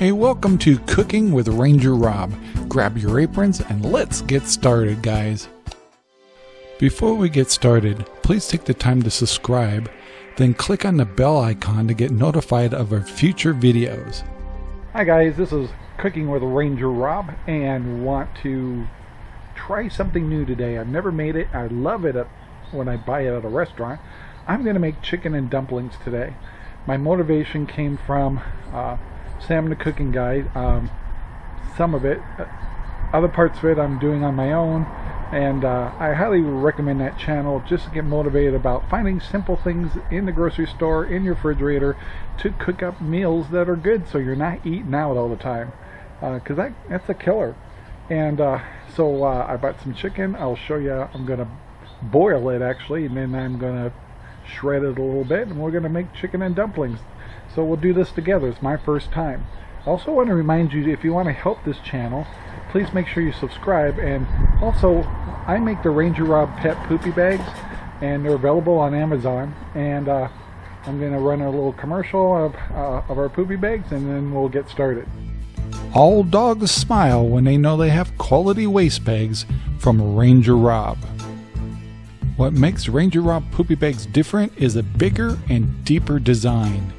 Hey, welcome to Cooking with Ranger Rob. Grab your aprons and let's get started, guys. Before we get started, please take the time to subscribe, then click on the bell icon to get notified of our future videos. Hi guys, this is Cooking with Ranger Rob and want to try something new today. I've never made it. I love it when I buy it at a restaurant. I'm going to make chicken and dumplings today. My motivation came from Sam the Cooking Guy. Some of it, other parts of it I'm doing on my own, and I highly recommend that channel just to get motivated about finding simple things in the grocery store, in your refrigerator, to cook up meals that are good so you're not eating out all the time, because that's a killer. And so I bought some chicken. I'll show you. I'm going to boil it actually, and then I'm going to shred it a little bit, and we're going to make chicken and dumplings. So we'll do this together. It's my first time. I also want to remind you, if you want to help this channel, please make sure you subscribe. And also, I make the RangerRob Pet Poopy bags, and they're available on Amazon. And I'm going to run a little commercial of our Poopy bags, and then we'll get started. All dogs smile when they know they have quality waste bags from Ranger Rob. What makes Ranger Rob Poopy bags different is a bigger and deeper design,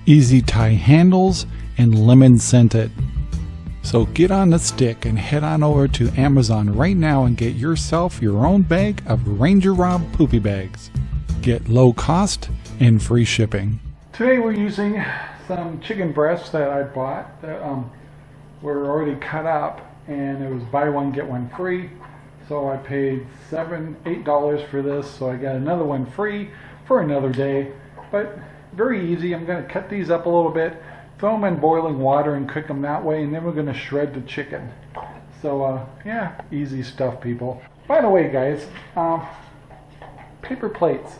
easy tie handles, and lemon scented. So get on the stick and head on over to Amazon right now and get yourself your own bag of RangerRob Poopy bags. Get low cost and free shipping. Today we're using some chicken breasts that I bought that were already cut up, and it was buy one get one free. So I paid $8 for this, so I got another one free for another day. But very easy. I'm going to cut these up a little bit, throw them in boiling water and cook them that way, and then we're going to shred the chicken. So yeah, easy stuff, people. By the way, guys, paper plates.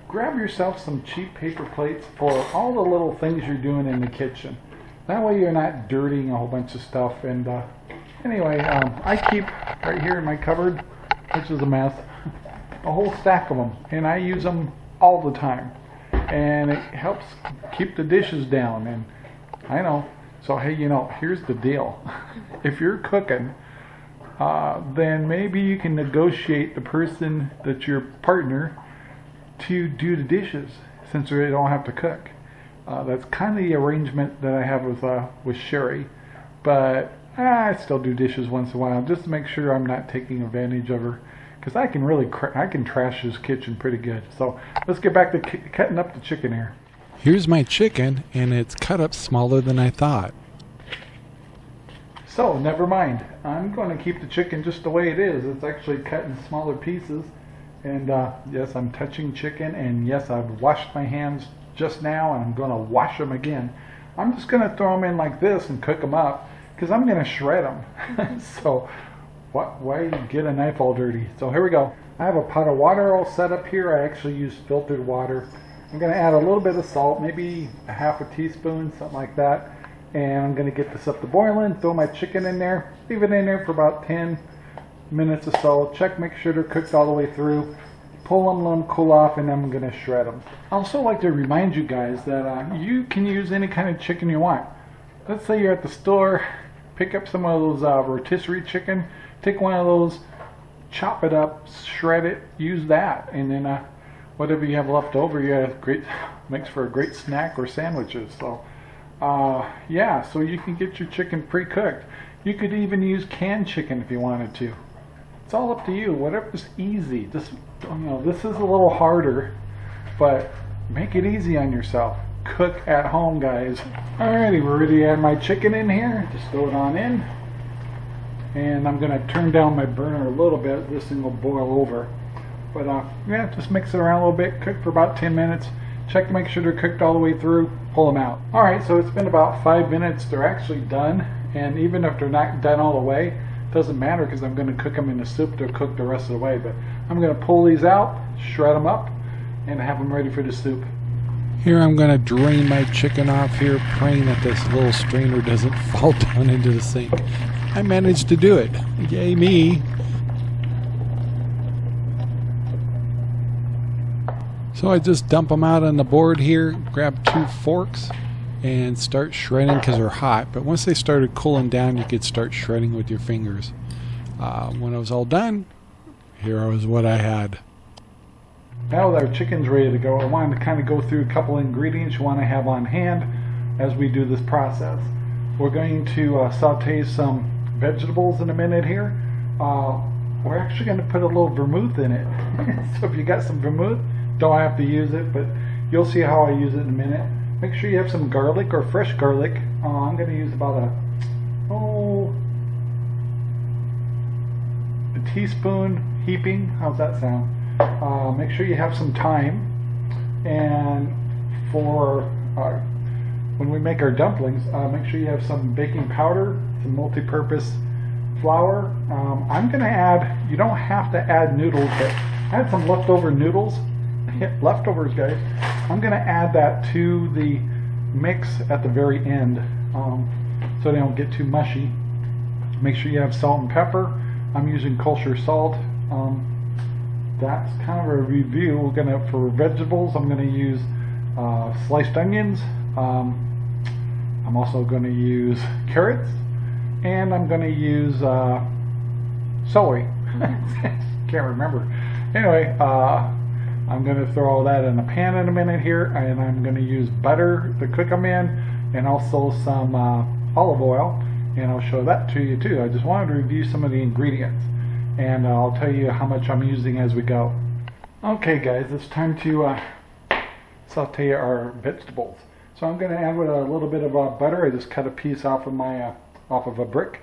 Grab yourself some cheap paper plates for all the little things you're doing in the kitchen. That way you're not dirtying a whole bunch of stuff. And anyway, I keep right here in my cupboard, which is a mess, a whole stack of them, and I use them all the time. And it helps keep the dishes down. And I know. So hey, here's the deal. If you're cooking, then maybe you can negotiate the person that's your partner to do the dishes, since they don't have to cook. That's kind of the arrangement that I have with Sherry. But I still do dishes once in a while, just to make sure I'm not taking advantage of her. Because I can trash this kitchen pretty good. So let's get back to cutting up the chicken here. Here's my chicken, and it's cut up smaller than I thought. So never mind. I'm going to keep the chicken just the way it is. It's actually cut in smaller pieces. And yes, I'm touching chicken. And yes, I've washed my hands just now, and I'm going to wash them again. I'm just going to throw them in like this and cook them up, because I'm going to shred them. So why get a knife all dirty? So here we go. I have a pot of water all set up here. I actually use filtered water. I'm going to add a little bit of salt, maybe a half a teaspoon, something like that. And I'm going to get this up to boiling, throw my chicken in there, leave it in there for about 10 minutes or so. Check, make sure they're cooked all the way through. Pull them, let them cool off, and then I'm going to shred them. I also like to remind you guys that you can use any kind of chicken you want. Let's say you're at the store, pick up some of those rotisserie chicken, take one of those, chop it up, shred it, use that, and then whatever you have left over, makes for a great snack or sandwiches. So yeah, so you can get your chicken pre-cooked. You could even use canned chicken if you wanted to. It's all up to you. Whatever's easy. This is a little harder, but make it easy on yourself. Cook at home, guys. Alrighty, we're ready to add my chicken in here. Just throw it on in. And I'm going to turn down my burner a little bit. This thing will boil over. But yeah, just mix it around a little bit. Cook for about 10 minutes. Check to make sure they're cooked all the way through. Pull them out. Alright, so it's been about 5 minutes. They're actually done. And even if they're not done all the way, it doesn't matter, because I'm going to cook them in the soup. They'll cook the rest of the way. But I'm going to pull these out, shred them up, and have them ready for the soup. Here I'm going to drain my chicken off here, praying that this little strainer doesn't fall down into the sink. I managed to do it. Yay me. So I just dump them out on the board here, grab 2 forks, and start shredding because they're hot. But once they started cooling down, you could start shredding with your fingers. When it was all done, here was what I had. Now that our chicken's ready to go, I wanted to kind of go through a couple ingredients you want to have on hand as we do this process. We're going to saute some vegetables in a minute here. We're actually going to put a little vermouth in it. So if you got some vermouth, don't have to use it, but you'll see how I use it in a minute. Make sure you have some garlic or fresh garlic. I'm going to use about a teaspoon heaping. How's that sound? Make sure you have some thyme. And for when we make our dumplings, make sure you have some baking powder, some multi-purpose flour. I'm going to add, you don't have to add noodles, but I had some leftover noodles. Leftovers, guys. I'm going to add that to the mix at the very end so they don't get too mushy. Make sure you have salt and pepper. I'm using kosher salt. That's kind of a review. We're going to, for vegetables, I'm going to use sliced onions. I'm also going to use carrots, and I'm going to use celery. Can't remember. Anyway, I'm going to throw all that in a pan in a minute here, and I'm going to use butter to cook them in, and also some olive oil, and I'll show that to you too. I just wanted to review some of the ingredients, and I'll tell you how much I'm using as we go. Okay guys, it's time to saute our vegetables. So I'm going to add with a little bit of butter. I just cut a piece off of my off of a brick,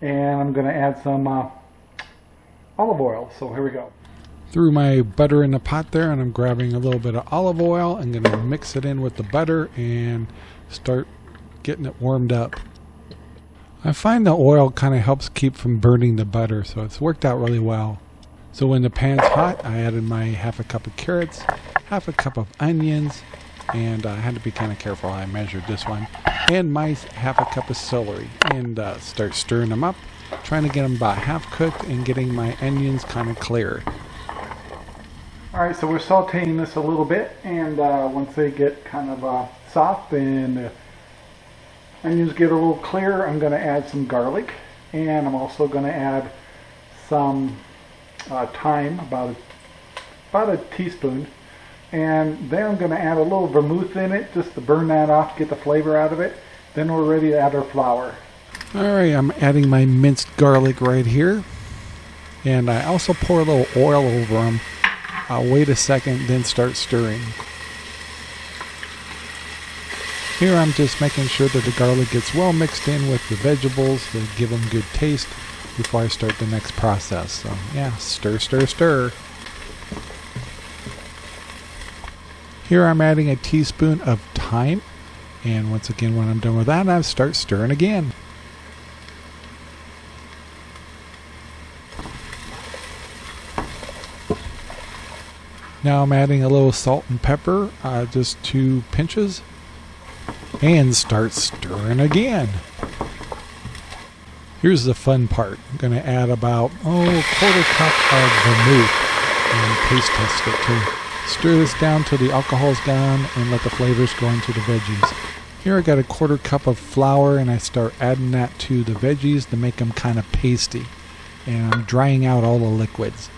and I'm going to add some olive oil. So here we go. Threw my butter in the pot there, and I'm grabbing a little bit of olive oil. I'm going to mix it in with the butter and start getting it warmed up. I find the oil kind of helps keep from burning the butter, so it's worked out really well. So when the pan's hot, I added my half a cup of carrots, half a cup of onions, and I had to be kind of careful. I measured this one, and my half a cup of celery, and start stirring them up, trying to get them about half cooked and getting my onions kind of clear. Alright, so we're sauteing this a little bit, and once they get kind of soft and the onions get a little clear, I'm going to add some garlic, and I'm also going to add some thyme, about a teaspoon, and then I'm going to add a little vermouth in it just to burn that off, get the flavor out of it. Then we're ready to add our flour. Alright, I'm adding my minced garlic right here, and I also pour a little oil over them. I'll wait a second, then start stirring. Here I'm just making sure that the garlic gets well mixed in with the vegetables to give them good taste before I start the next process. So yeah, stir, stir, stir. Here I'm adding a teaspoon of thyme, and once again when I'm done with that, I start stirring again. Now I'm adding a little salt and pepper, just 2 pinches, and start stirring again. Here's the fun part. I'm going to add about a quarter cup of vermouth and taste test it to stir this down till the alcohol's gone and let the flavors go into the veggies. Here I got a quarter cup of flour, and I start adding that to the veggies to make them kind of pasty, and I'm drying out all the liquids.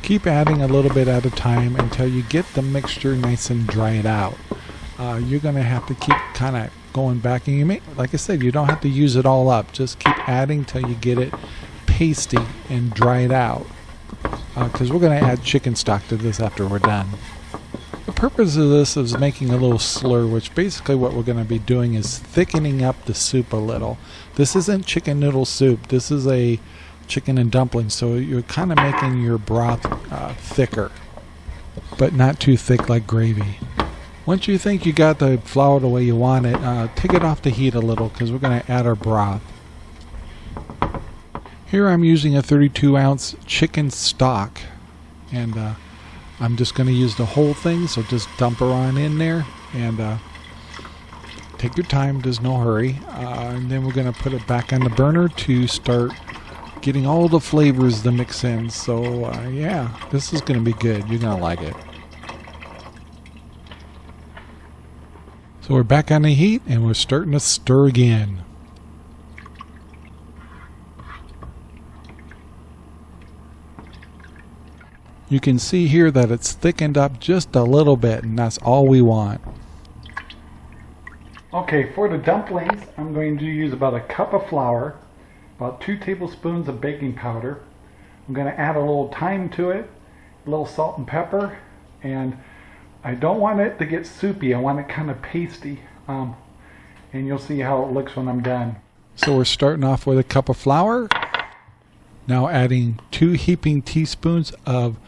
Keep adding a little bit at a time until you get the mixture nice and dried out. You're going to have to keep kind of going back, and you may, like I said, you don't have to use it all up. Just keep adding till you get it pasty and dried out, because we're going to add chicken stock to this after we're done. The purpose of this is making a little slur, which basically what we're going to be doing is thickening up the soup a little. This isn't chicken noodle soup. This is a chicken and dumplings, so you're kind of making your broth thicker, but not too thick like gravy. Once you think you got the flour the way you want it, take it off the heat a little, because we're going to add our broth. Here I'm using a 32-ounce chicken stock, and I'm just going to use the whole thing, so just dump her on in there, and take your time, there's no hurry. And then we're going to put it back on the burner to start getting all the flavors to mix in. So yeah, this is going to be good. You're going to like it. So So we're back on the heat and we're starting to stir again. You can see here that it's thickened up just a little bit, and that's all we want. Okay, for the dumplings, I'm going to use about a cup of flour, about 2 tablespoons of baking powder. I'm going to add a little thyme to it, a little salt and pepper, and I don't want it to get soupy. I want it kind of pasty, and you'll see how it looks when I'm done. So we're starting off with a cup of flour. Now adding 2 heaping teaspoons of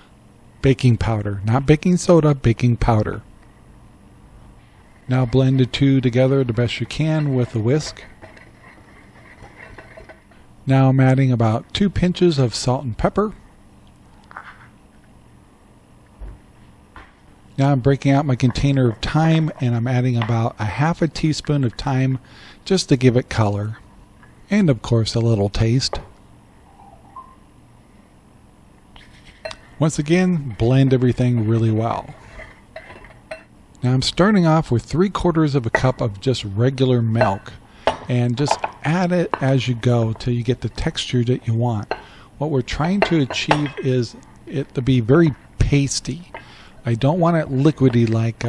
baking powder, not baking soda, baking powder. Now blend the two together the best you can with a whisk. Now I'm adding about 2 pinches of salt and pepper. Now I'm breaking out my container of thyme and I'm adding about a half a teaspoon of thyme just to give it color. And of course a little taste. Once again, blend everything really well. Now I'm starting off with 3/4 of a cup of just regular milk and just add it as you go till you get the texture that you want. What we're trying to achieve is it to be very pasty. I don't want it liquidy like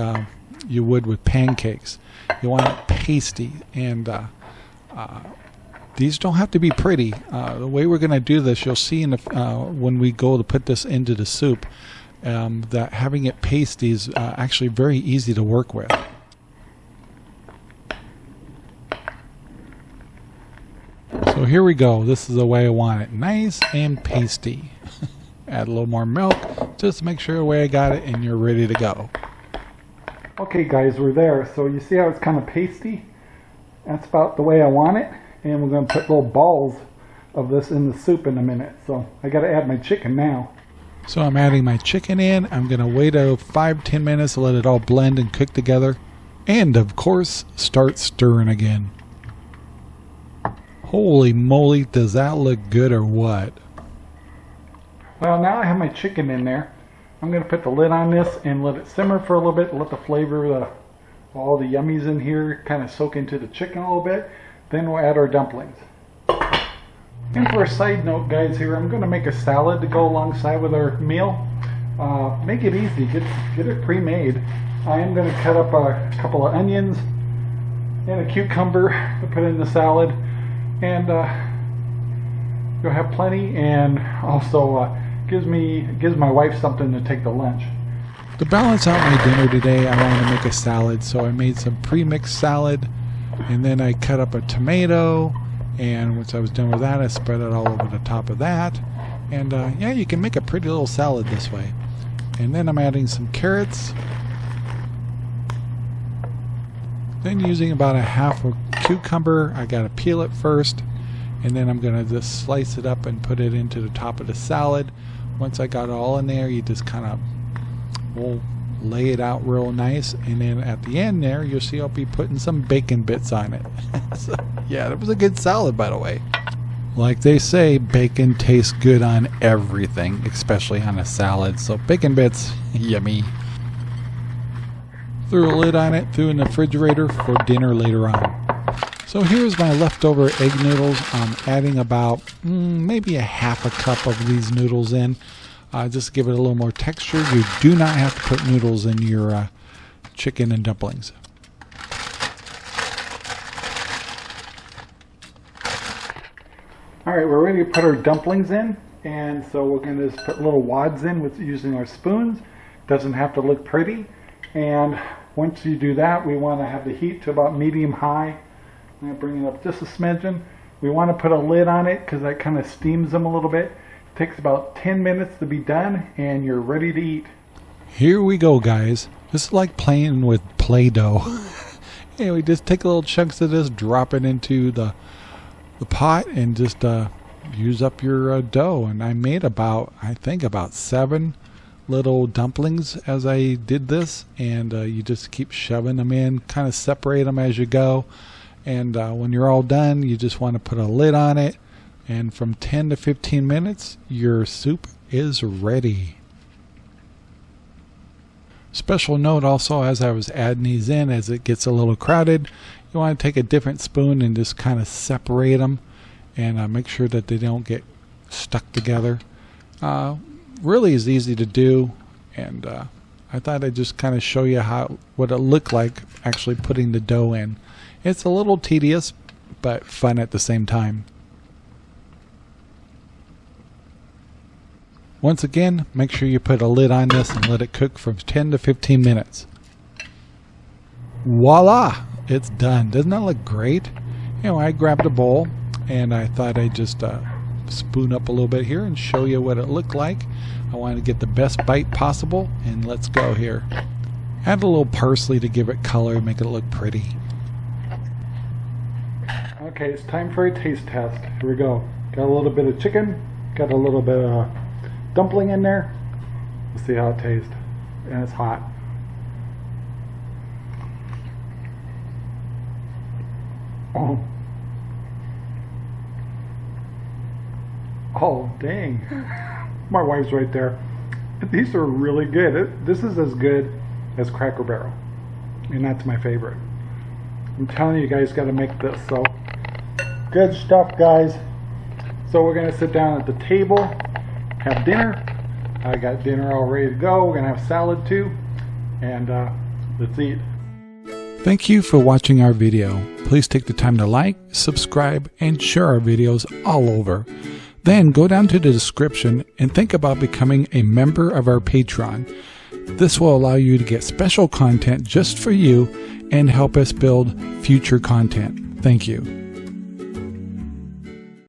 you would with pancakes. You want it pasty, and these don't have to be pretty. The way we're going to do this, you'll see in the, when we go to put this into the soup, that having it pasty is actually very easy to work with. So here we go. This is the way I want it. Nice and pasty. Add a little more milk. Just make sure the way I got it and you're ready to go. Okay guys, we're there. So you see how it's kind of pasty? That's about the way I want it. And we're going to put little balls of this in the soup in a minute. So I got to add my chicken now. So I'm adding my chicken in. I'm going to wait 5-10 minutes to let it all blend and cook together. And of course, start stirring again. Holy moly, does that look good or what? Well, now I have my chicken in there. I'm going to put the lid on this and let it simmer for a little bit. Let the flavor, all the yummies in here kind of soak into the chicken a little bit. Then we'll add our dumplings. And for a side note, guys, here I'm going to make a salad to go alongside with our meal. Make it easy. Get it pre-made. I am going to cut up a couple of onions and a cucumber to put in the salad. And you'll have plenty, and also gives my wife something to take to lunch. To balance out my dinner today, I wanted to make a salad, so I made some pre-mixed salad. And then I cut up a tomato, and once I was done with that, I spread it all over the top of that. And yeah, you can make a pretty little salad this way. And then I'm adding some carrots. Then using about a half a cucumber, I gotta peel it first. And then I'm gonna just slice it up and put it into the top of the salad. Once I got it all in there, you just kind of lay it out real nice, and then at the end there you'll see I'll be putting some bacon bits on it. So, yeah, that was a good salad, by the way. Like they say, bacon tastes good on everything, especially on a salad. So bacon bits, yummy. Threw a lid on it, threw in the refrigerator for dinner later on. So here's my leftover egg noodles. I'm adding about maybe a half a cup of these noodles in. Just to give it a little more texture. You do not have to put noodles in your chicken and dumplings. Alright, we're ready to put our dumplings in. And so we're going to just put little wads in with using our spoons. Doesn't have to look pretty. And once you do that, we want to have the heat to about medium-high. I'm going to bring it up just a smidgen. We want to put a lid on it because that kind of steams them a little bit. Takes about 10 minutes to be done, and you're ready to eat. Here we go, guys. This is like playing with Play-Doh. Anyway, just take little chunks of this, drop it into the pot, and just use up your dough. And I made I think about 7 little dumplings as I did this, and you just keep shoving them in, kind of separate them as you go. And when you're all done, you just want to put a lid on it. And from 10 to 15 minutes, your soup is ready. Special note also, as I was adding these in, as it gets a little crowded, you want to take a different spoon and just kind of separate them and make sure that they don't get stuck together. Really is easy to do, and I thought I'd just kind of show you what it looked like actually putting the dough in. It's a little tedious, but fun at the same time. Once again, make sure you put a lid on this and let it cook for 10 to 15 minutes. Voila! It's done. Doesn't that look great? You know, I grabbed a bowl and I thought I'd just spoon up a little bit here and show you what it looked like. I wanted to get the best bite possible, and let's go here. Add a little parsley to give it color, make it look pretty. Okay, it's time for a taste test. Here we go. Got a little bit of chicken, got a little bit of dumpling in there. Let's see how it tastes. And it's hot. Oh. Oh, dang. My wife's right there. These are really good. This is as good as Cracker Barrel. And that's my favorite. I'm telling you guys got to make this. So, good stuff, guys. So we're going to sit down at the table, have dinner. I got dinner all ready to go. We're going to have salad too. And let's eat. Thank you for watching our video. Please take the time to like, subscribe, and share our videos all over. Then go down to the description and think about becoming a member of our Patreon. This will allow you to get special content just for you and help us build future content. Thank you.